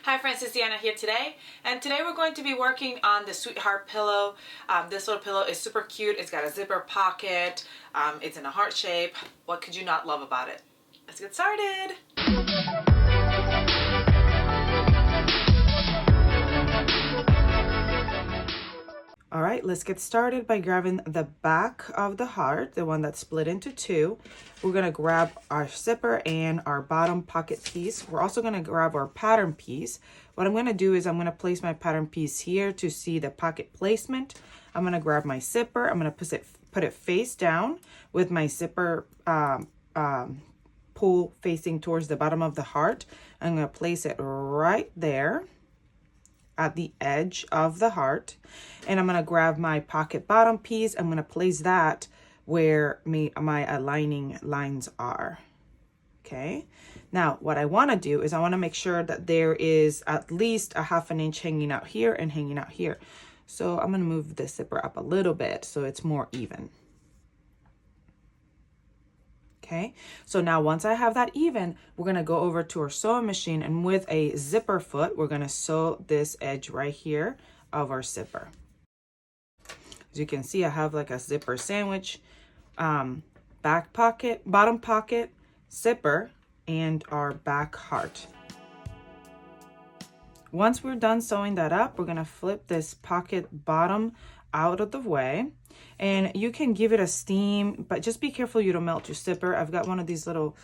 Hi friends, it's Deanna here today, and today we're going to be working on the Sweetheart pillow. This little pillow is super cute. It's got a zipper pocket. It's in a heart shape. What could you not love about it? Let's get started. All right, let's get started by grabbing the back of the heart, the one that's split into two. We're gonna grab our zipper and our bottom pocket piece. We're also gonna grab our pattern piece. What I'm gonna do is I'm gonna place my pattern piece here to see the pocket placement. I'm gonna grab my zipper. I'm gonna put it face down with my zipper pull facing towards the bottom of the heart. I'm gonna place it right there at the edge of the heart, and I'm gonna grab my pocket bottom piece. I'm gonna place that where my aligning lines are. Okay, now what I want to do is I want to make sure that there is at least a ½ inch hanging out here and hanging out here. So I'm gonna move the zipper up a little bit so it's more even. Okay, so now once I have that even, we're gonna go over to our sewing machine, and with a zipper foot, we're gonna sew this edge right here of our zipper. As you can see, I have like a zipper sandwich, back pocket, bottom pocket, zipper, and our back heart. Once we're done sewing that up, we're gonna flip this pocket bottom out of the way, and you can give it a steam, but just be careful you don't melt your zipper. I've got one of these little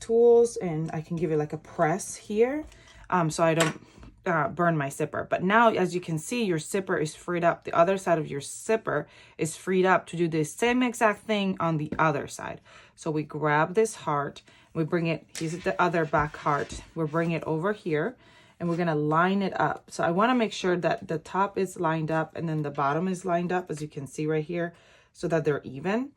tools, and I can give it like a press here so I don't burn my zipper. But now, as you can see, your zipper is freed up. The other side of your zipper is freed up to do the same exact thing on the other side. So we grab this heart, we bring it, here's the other back heart, we'll bring it over here, and we're gonna line it up. So I wanna make sure that the top is lined up and then the bottom is lined up, as you can see right here, so that they're even.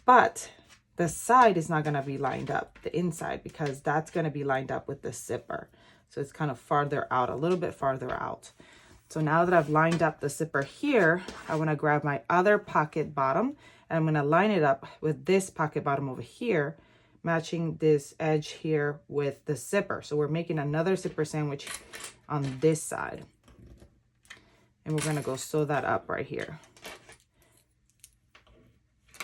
But the side is not gonna be lined up, the inside, because that's gonna be lined up with the zipper. So it's kind of farther out, a little bit farther out. So now that I've lined up the zipper here, I wanna grab my other pocket bottom, and I'm gonna line it up with this pocket bottom over here, matching this edge here with the zipper. So we're making another zipper sandwich on this side. And we're gonna go sew that up right here.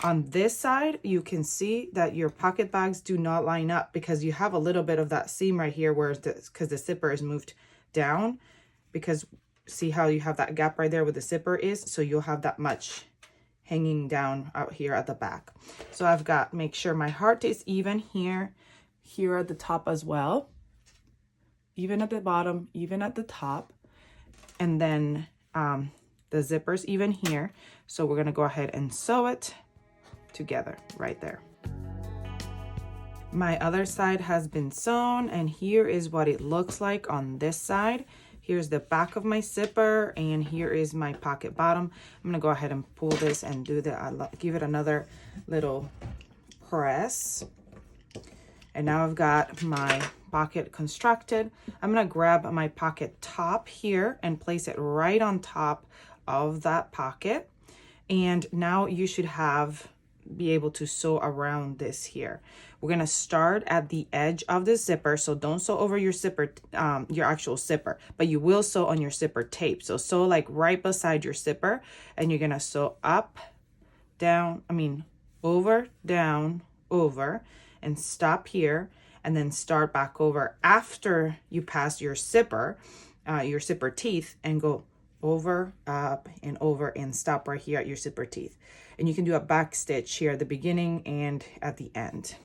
On this side, you can see that your pocket bags do not line up because you have a little bit of that seam right here where because the zipper is moved down, because see how you have that gap right there where the zipper is? So you'll have that much hanging down out here at the back. So I've got, make sure my heart is even here at the top as well, even at the bottom, even at the top, and then the zipper's even here. So we're gonna go ahead and sew it together right there. My other side has been sewn, and here is what it looks like on this side. Here's the back of my zipper, and here is my pocket bottom. I'm gonna go ahead and pull this and do give it another little press. And now I've got my pocket constructed. I'm gonna grab my pocket top here and place it right on top of that pocket. And now you should be able to sew around this here. We're gonna start at the edge of the zipper, so don't sew over your zipper, your actual zipper, but you will sew on your zipper tape. So sew like right beside your zipper, and you're gonna sew up, down, over, down, over, and stop here, and then start back over after you pass your zipper teeth, and go over, up, and over, and stop right here at your zipper teeth. And you can do a back stitch here at the beginning and at the end.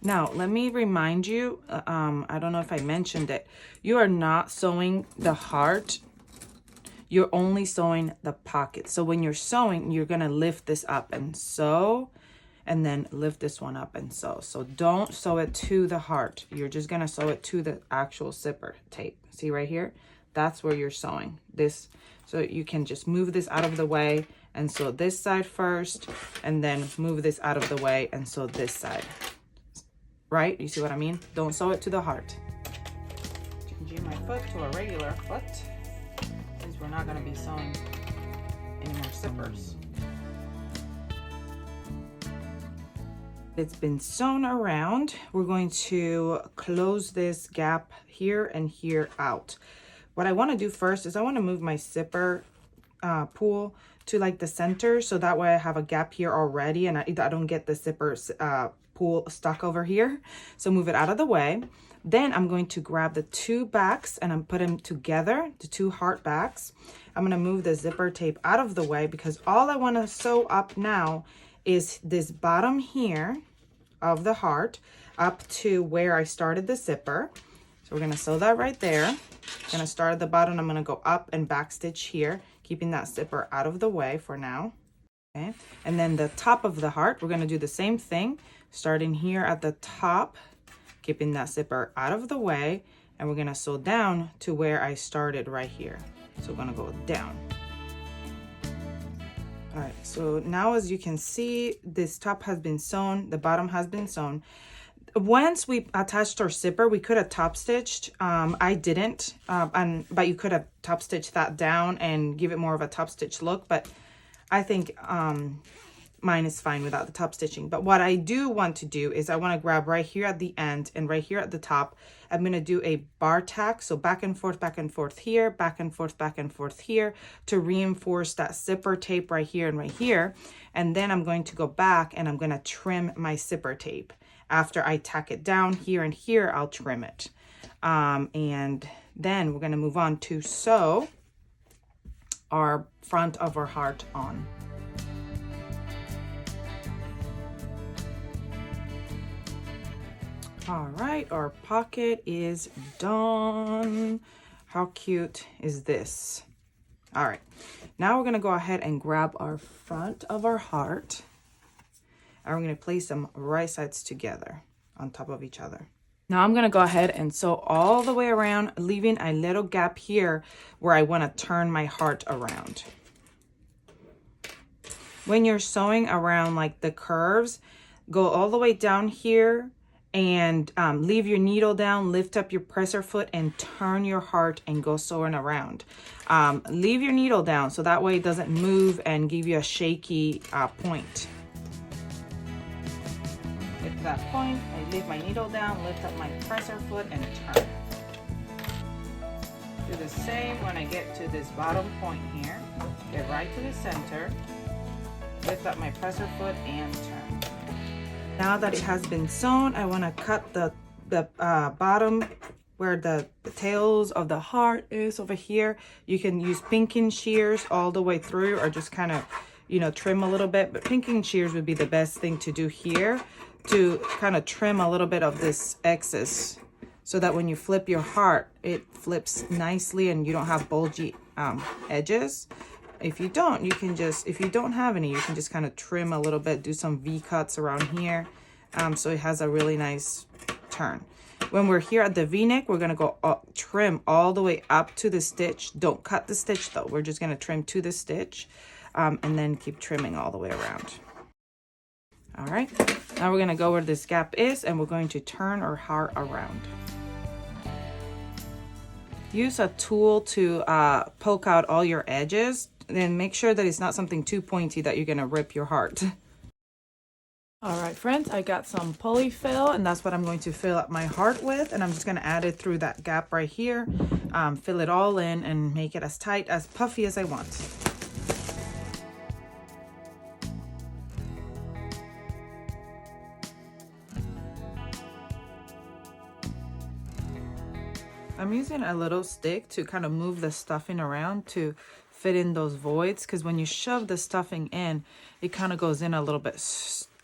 Now, let me remind you, I don't know if I mentioned it, you are not sewing the heart, you're only sewing the pocket. So when you're sewing, you're gonna lift this up and sew, and then lift this one up and sew. So don't sew it to the heart, you're just gonna sew it to the actual zipper tape. See right here? That's where you're sewing this. So you can just move this out of the way and sew this side first, and then move this out of the way and sew this side. Right? You see what I mean? Don't sew it to the heart. Changing my foot to a regular foot, since we're not gonna be sewing any more zippers. It's been sewn around. We're going to close this gap here and here out. What I want to do first is I want to move my zipper pull to like the center, so that way I have a gap here already and I don't get the zipper pull stuck over here. So move it out of the way. Then I'm going to grab the two backs and I'm put them together, the two heart backs. I'm going to move the zipper tape out of the way because all I want to sew up now is this bottom here of the heart up to where I started the zipper. So we're going to sew that right there. I'm going to start at the bottom. I'm going to go up and back stitch here, keeping that zipper out of the way for now. Okay. And then the top of the heart, we're going to do the same thing, starting here at the top, keeping that zipper out of the way, and we're going to sew down to where I started right here. So we're going to go down. All right, so now as you can see, this top has been sewn, the bottom has been sewn. Once we attached our zipper, we could have top stitched. I didn't, but you could have top stitched that down and give it more of a top stitch look. But I think mine is fine without the top stitching. But what I do want to do is I want to grab right here at the end and right here at the top. I'm going to do a bar tack. So back and forth here, back and forth here to reinforce that zipper tape right here and right here. And then I'm going to go back and I'm going to trim my zipper tape. After I tack it down here and here, I'll trim it. And then we're going to move on to sew our front of our heart on. All right, our pocket is done. How cute is this? All right, now we're going to go ahead and grab our front of our heart. And we're going to place them right sides together on top of each other. Now I'm going to go ahead and sew all the way around, leaving a little gap here where I want to turn my heart around. When you're sewing around like the curves, go all the way down here and leave your needle down, lift up your presser foot and turn your heart and go sewing around. Leave your needle down so that way it doesn't move and give you a shaky point. Get to that point, I leave my needle down, lift up my presser foot and turn. Do the same when I get to this bottom point here. Get right to the center, lift up my presser foot and turn. Now that it has been sewn, I want to cut the bottom where the tails of the heart is over here. You can use pinking shears all the way through or just kind of, you know, trim a little bit, but pinking shears would be the best thing to do here to kind of trim a little bit of this excess so that when you flip your heart, it flips nicely and you don't have bulgy edges. If you don't, you can just, if you don't have any, you can just kind of trim a little bit, do some V cuts around here so it has a really nice turn. When we're here at the V-neck, we're going to go trim all the way up to the stitch. Don't cut the stitch though. We're just going to trim to the stitch and then keep trimming all the way around. All right, now we're going to go where this gap is and we're going to turn our heart around. Use a tool to poke out all your edges. Then make sure that it's not something too pointy that you're going to rip your heart. All right, friends, I got some polyfill and that's what I'm going to fill up my heart with. And I'm just going to add it through that gap right here. Fill it all in and make it as tight, as puffy as I want. I'm using a little stick to kind of move the stuffing around to fit in those voids, because when you shove the stuffing in, it kind of goes in a little bit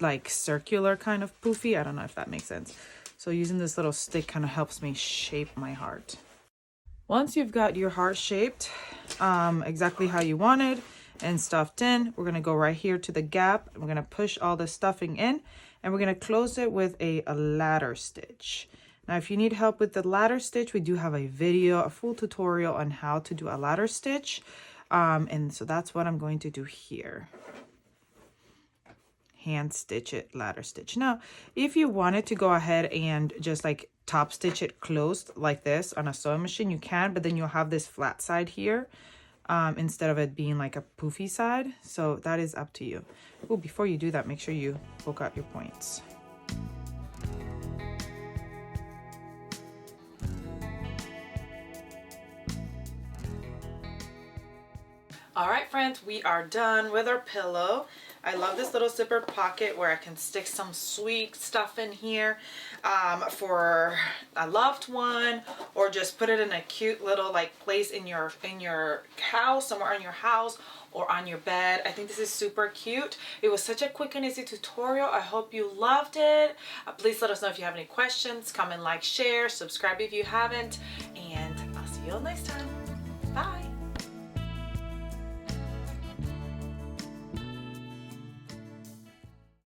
like circular kind of poofy. I don't know if that makes sense. So using this little stick kind of helps me shape my heart. Once you've got your heart shaped exactly how you wanted and stuffed in, we're going to go right here to the gap. We're going to push all the stuffing in and we're going to close it with a ladder stitch. Now, if you need help with the ladder stitch, we do have a video, a full tutorial on how to do a ladder stitch. And so that's what I'm going to do here. Hand stitch it, ladder stitch. Now, if you wanted to go ahead and just like top stitch it closed like this on a sewing machine, you can, but then you'll have this flat side here instead of it being like a poofy side. So that is up to you. Oh, before you do that, make sure you poke out your points. All right, friends, we are done with our pillow. I love this little zipper pocket where I can stick some sweet stuff in here for a loved one, or just put it in a cute little like place in your house, somewhere in your house or on your bed. I think this is super cute. It was such a quick and easy tutorial. I hope you loved it. Please let us know if you have any questions. Comment, like, share, subscribe if you haven't, and I'll see you all next time.